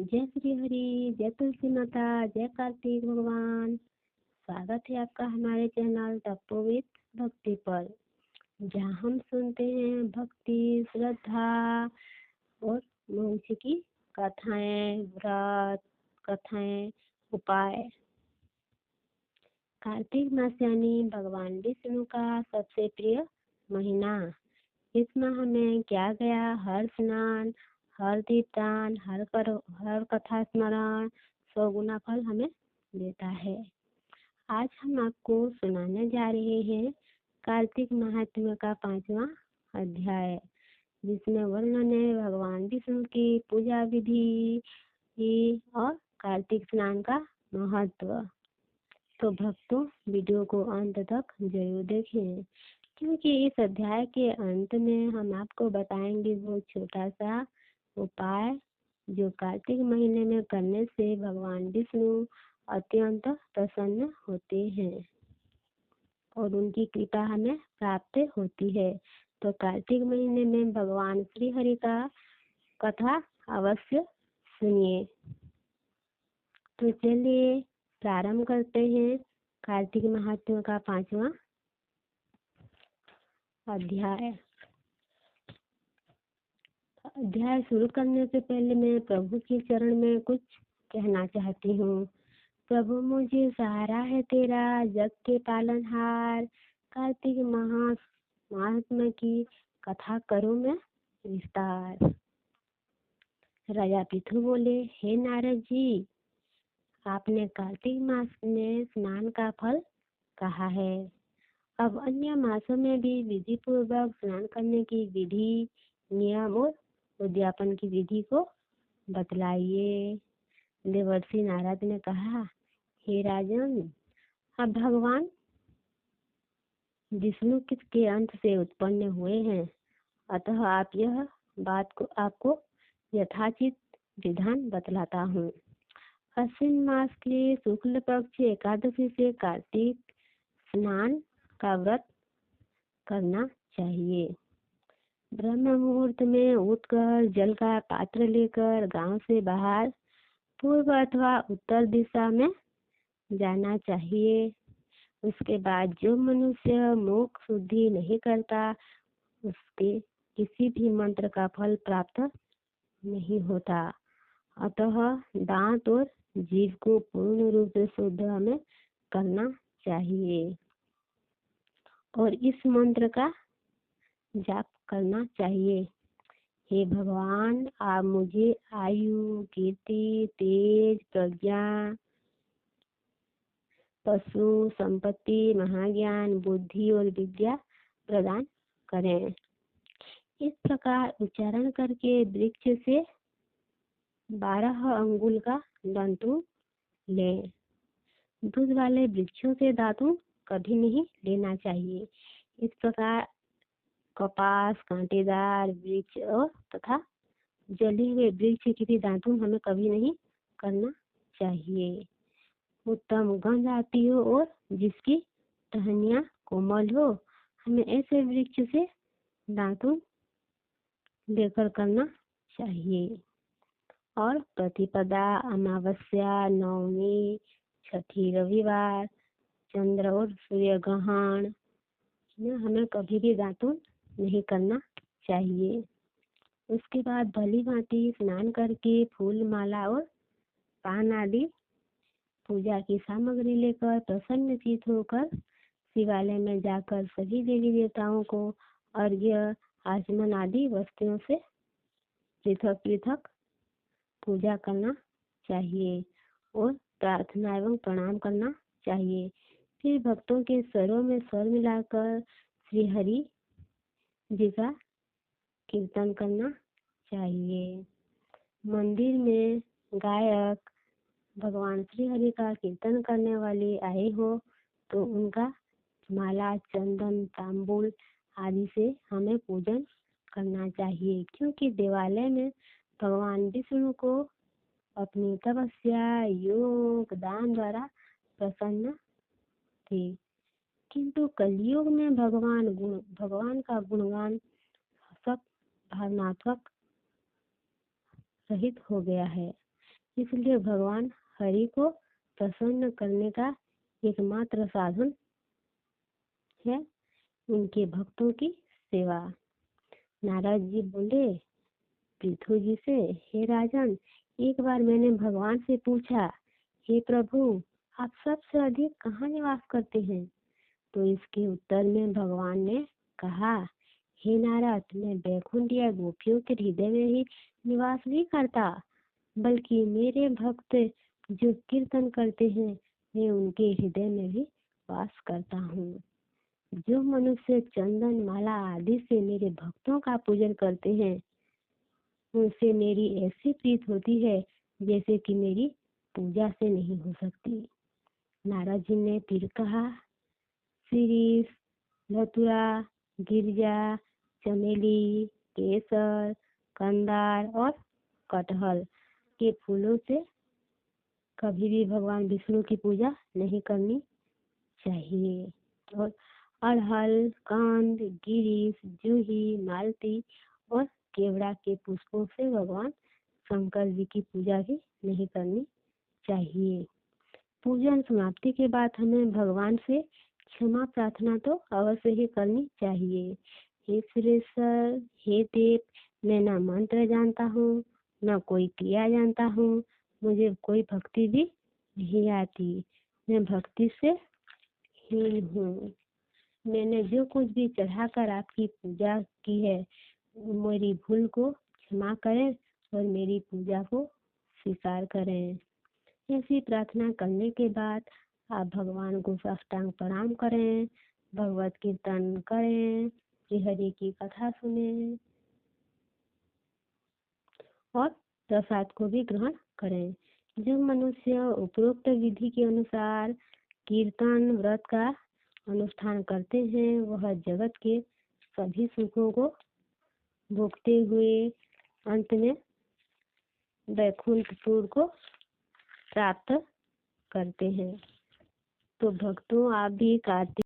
जय श्री हरि, जय तुलसी माता, जय कार्तिक भगवान। स्वागत है आपका हमारे चैनल तपोविद भक्ति पर, जहाँ हम सुनते हैं भक्ति, श्रद्धा और मनुष्य की कथाएं, व्रत कथाएं, उपाय। कार्तिक मास यानी भगवान विष्णु का सबसे प्रिय महीना। इस माह में किया गया हर स्नान, हर दीपदान, हर कथा स्मरण 100 गुना फल हमें देता है। आज हम आपको सुनाने जा रहे हैं कार्तिक महात्म्य का 5वां अध्याय, जिसमें वर्णन है भगवान विष्णु की पूजा विधि और कार्तिक स्नान का महत्व। तो भक्तों, वीडियो को अंत तक जरूर देखें, क्योंकि इस अध्याय के अंत में हम आपको बताएंगे वो छोटा सा उपाय जो कार्तिक महीने में करने से भगवान विष्णु अत्यंत प्रसन्न होते हैं और उनकी कृपा हमें प्राप्त होती है। तो कार्तिक महीने में भगवान श्री हरि का कथा अवश्य सुनिए। तो चलिए प्रारंभ करते हैं कार्तिक महात्म्य का 5वां अध्याय शुरू करने से पहले मैं प्रभु के चरण में कुछ कहना चाहती हूँ। प्रभु मुझे सहारा है तेरा, जग के पालनहार। कार्तिक महात्म्य की कथा करूँ मैं विस्तार। राजा पृथु बोले, हे नारद जी, आपने कार्तिक मास में स्नान का फल कहा है। अब अन्य मासों में भी विधि पूर्वक स्नान करने की विधि, नियम और उद्यापन की विधि को बतलाइए। देवर्षि नारद ने कहा, हे राजन, अब भगवान विष्णु किसके अंत से उत्पन्न हुए हैं, अतः आप यह बात को आपको यथाचित विधान बतलाता हूँ। अश्विन मास के शुक्ल पक्ष एकादशी से कार्तिक स्नान का व्रत करना चाहिए। ब्रह्म मुहूर्त में उठकर जल का पात्र लेकर गांव से बाहर पूर्व अथवा उत्तर दिशा में जाना चाहिए। उसके बाद जो मनुष्य मुख शुद्धि नहीं करता, उसके किसी भी मंत्र का फल प्राप्त नहीं होता। अतः दांत और जीभ को पूर्ण रूप से शुद्ध हमें करना चाहिए और इस मंत्र का जाप करना चाहिए। हे भगवान, आप मुझे आयु, कीर्ति, तेज, प्रज्ञा, पशु संपत्ति, महाज्ञान, बुद्धि और विद्या प्रदान करें। इस प्रकार उच्चारण करके वृक्ष से 12 अंगुल का दातुन लें। दूध वाले वृक्षों से दातुन कभी नहीं लेना चाहिए। इस प्रकार कपास, कांटेदार वृक्ष और तथा जले हुए वृक्ष की भी दातुन हमें कभी नहीं करना चाहिए। उत्तम गंध आती हो और जिसकी टहनियाँ कोमल हो, हमें ऐसे वृक्ष से दातुन लेकर करना चाहिए। और प्रतिपदा, अमावस्या, नवमी, छठी, रविवार, चंद्र और सूर्य ग्रहण में हमें कभी भी दातुन नहीं करना चाहिए। उसके बाद भली भांति स्नान करके फूल, माला और पान आदि पूजा की सामग्री लेकर प्रसन्न चित्त होकर शिवालय में जाकर सभी देवी देवताओं को अर्घ्य, आचमन आदि वस्तुओं से पृथक पृथक पूजा करना चाहिए और प्रार्थना एवं प्रणाम करना चाहिए। फिर भक्तों के स्वरों में स्वर मिलाकर श्री हरि जी का कीर्तन करना चाहिए। मंदिर में गायक भगवान श्री हरि का कीर्तन करने वाले आए हो तो उनका माला, चंदन, तांबूल आदि से हमें पूजन करना चाहिए, क्योंकि देवालय में भगवान विष्णु को अपनी तपस्या, योग, दान द्वारा प्रसन्न थे। किंतु कलयुग में भगवान का गुणगान सब भावनात्मक रहित हो गया है। इसलिए भगवान हरि को प्रसन्न करने का एकमात्र साधन है उनके भक्तों की सेवा। नारद जी बोले पृथु जी से, हे राजन, एक बार मैंने भगवान से पूछा, हे प्रभु, आप सबसे अधिक कहाँ निवास करते हैं? तो इसके उत्तर में भगवान ने कहा, हे नारद, मैं बैकुंठ या गोपियों के हृदय में ही निवास नहीं करता, बल्कि मेरे भक्त जो कीर्तन करते हैं मैं उनके हृदय में भी वास करता हूँ। जो मनुष्य चंदन माला आदि से मेरे भक्तों का पूजन करते हैं उनसे मेरी ऐसी प्रीत होती है जैसे कि मेरी पूजा से नहीं हो सकती। नारद जी ने फिर कहा, शिरीष, धतूरा, गिरजा, चमेली, केसर, कंदार और कटहल के फूलों से कभी भी भगवान विष्णु की पूजा नहीं करनी चाहिए। और अड़हल, कंद, गिरीश, जूही, मालती और केवड़ा के पुष्पों से भगवान शंकर जी की पूजा भी नहीं करनी चाहिए। पूजन समाप्ति के बाद हमें भगवान से क्षमा प्रार्थना तो अवश्य ही करनी चाहिए। हे सुरेश्वर, हे देव, मैं न मंत्र जानता हूँ न कोई क्रिया जानता हूँ, मुझे कोई भक्ति भी नहीं आती, मैं भक्ति से हीन हूँ। मैंने जो कुछ भी चढ़ाकर आपकी पूजा की है मेरी भूल को क्षमा करें और मेरी पूजा को स्वीकार करें। ऐसी प्रार्थना करने के बाद आप भगवान को साष्टांग प्रणाम करें, भगवत कीर्तन करें, श्री हरि की कथा सुने और प्रसाद को भी ग्रहण करें। जो मनुष्य उपरोक्त विधि के अनुसार कीर्तन व्रत का अनुष्ठान करते हैं वह जगत के सभी सुखों को भोगते हुए अंत में वैकुंठपुर को प्राप्त करते हैं। तो भक्तों, आप भी कार्तिक